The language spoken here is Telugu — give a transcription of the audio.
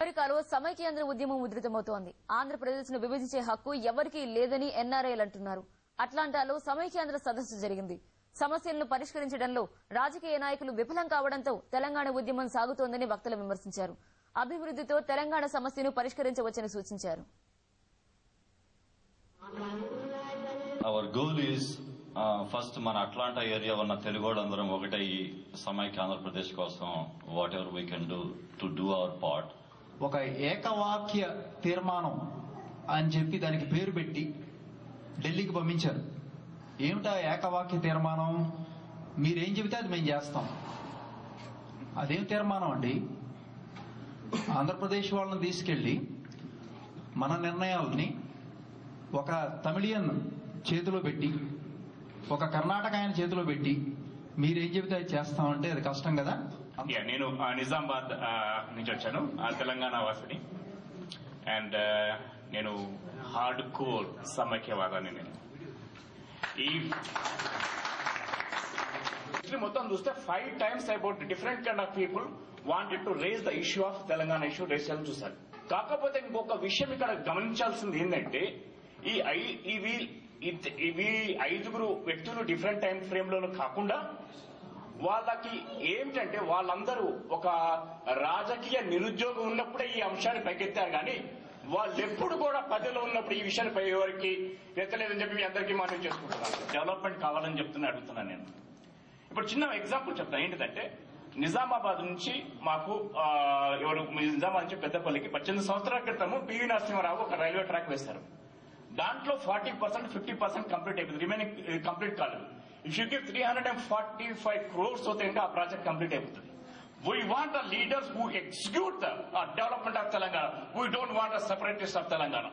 అమెరికాలో సమైక్యాంధ్ర ఉద్యమం ఉధృతమవుతోంది. ఆంధ్రప్రదేశ్ ను విభజించే హక్కు ఎవరికీ లేదని ఎన్ఆర్ఐలు అంటున్నారు. అట్లాంటాలో సమైక్యాంధ్ర సదస్సు జరిగింది. సమస్యలను పరిష్కరించడంలో రాజకీయ నాయకులు విఫలం కావడంతో తెలంగాణ ఉద్యమం సాగుతోందని వక్తలు విమర్శించారు. అభివృద్దితో తెలంగాణ సమస్యను పరిష్కరించవచ్చని సూచించారు. Our goal is first మన అట్లాంటా ఏరియా ఉన్న తెలుగోళ్ళందరం ఒకటే ఈ సమైక్య ఆంధ్రప్రదేశ్ కోసం what ever we can do to do our part. ఒక ఏకవాక్య తీర్మానం అని చెప్పి దానికి పేరు పెట్టి ఢిల్లీకి పంపించారు. ఏమిటా ఏకవాక్య తీర్మానం? మీరేం చెబితే అది మేము చేస్తాం. అదేం తీర్మానం అండి? ఆంధ్రప్రదేశ్ వాళ్ళని తీసుకెళ్లి మన నిర్ణయాలని ఒక తమిళియన్ చేతిలో పెట్టి ఒక కర్ణాటక ఆయన చేతిలో పెట్టి మీరేం చెబితే అది చేస్తామంటే అది కష్టం కదా. నేను నిజామాబాద్ నుంచి వచ్చాను, తెలంగాణ వాసిని. అండ్ నేను హార్డ్ కోర్ సమైక్యవాదాన్ని. నేను ఈ మొత్తం చూస్తే 5 times about different kind of people wanted to raise the issue of Telangana issue raise చేయాలని చూశారు. కాకపోతే ఇంకొక విషయం ఇక్కడ గమనించాల్సింది ఏంటంటే ఇవి 5 వ్యక్తులు డిఫరెంట్ టైం ఫ్రేమ్ లోనూ కాకుండా వాళ్ళకి ఏమిటంటే వాళ్ళందరూ ఒక రాజకీయ నిరుద్యోగం ఉన్నప్పుడే ఈ అంశాన్ని పైకెత్తారు. కానీ వాళ్ళెప్పుడు కూడా పదవిలో ఉన్నప్పుడు ఈ విషయాన్ని ఎవరికి ఎత్తలేదని చెప్పి మీ అందరికీ మనం చేసుకుంటున్నాను. డెవలప్మెంట్ కావాలని అడుగుతున్నాను నేను. ఇప్పుడు చిన్న ఎగ్జాంపుల్ చెప్తాను. ఏంటిదంటే నిజామాబాద్ నుంచి మాకు నిజామాబాద్ నుంచి పెద్దపల్లికి 18 సంవత్సరాల క్రితము పివి నరసింహారావు ఒక రైల్వే ట్రాక్ వేశారు. దాంట్లో 40%, 50% కంప్లీట్ అయిపోయింది. రిమైనింగ్ కంప్లీట్ కాలేదు. ఇఫ్ యూ గివ్ 345 crores అవుతే ఇంకా ఆ ప్రాజెక్ట్ కంప్లీట్ అయిపోతుంది. We want the leaders who execute the development of Telangana. We don't want a separatist of Telangana.